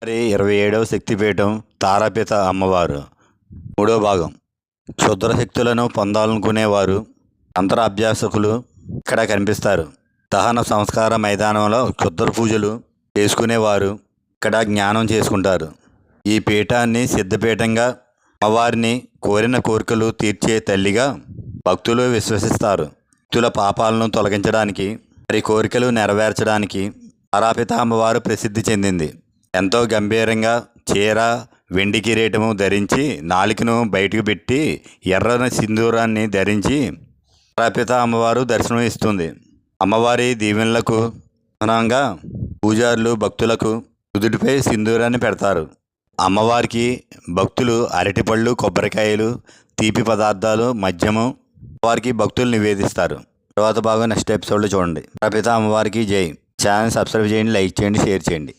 మరి 27వ శక్తిపీఠం తారాపీఠ అమ్మవారు. మూడో భాగం. క్షుద్ర శక్తులను పొందాలనుకునేవారు, తంత్రాభ్యాసకులు ఇక్కడ కనిపిస్తారు. దహన సంస్కార మైదానంలో క్షుద్ర పూజలు చేసుకునేవారు ఇక్కడ జ్ఞానం చేసుకుంటారు. ఈ పీఠాన్ని సిద్ధపీఠంగా, అమ్మవారిని కోరిన కోరికలు తీర్చే తల్లిగా భక్తులు విశ్వసిస్తారు. భక్తుల పాపాలను తొలగించడానికి, వారి కోరికలు నెరవేర్చడానికి తారాపీఠ అమ్మవారు ప్రసిద్ధి చెందింది. ఎంతో గంభీరంగా చీర, వెండి కిరీటము ధరించి, నాలుకను బయటకు పెట్టి ఎర్రని సింధూరాన్ని ధరించి తారాపీఠ అమ్మవారు దర్శనం ఇస్తుంది. అమ్మవారి దీవెనలకు అనుగుణంగా పూజారులు భక్తులకు నుదుటిపై సింధూరాన్ని పెడతారు. అమ్మవారికి భక్తులు అరటిపళ్ళు, కొబ్బరికాయలు, తీపి పదార్థాలు, మద్యము అమ్మవారికి భక్తులు నివేదిస్తారు. తర్వాత భాగం నెక్స్ట్ ఎపిసోడ్లో చూడండి. తారాపీఠ అమ్మవారికి జై. ఛానల్ సబ్స్క్రైబ్ చేయండి, లైక్ చేయండి, షేర్ చేయండి.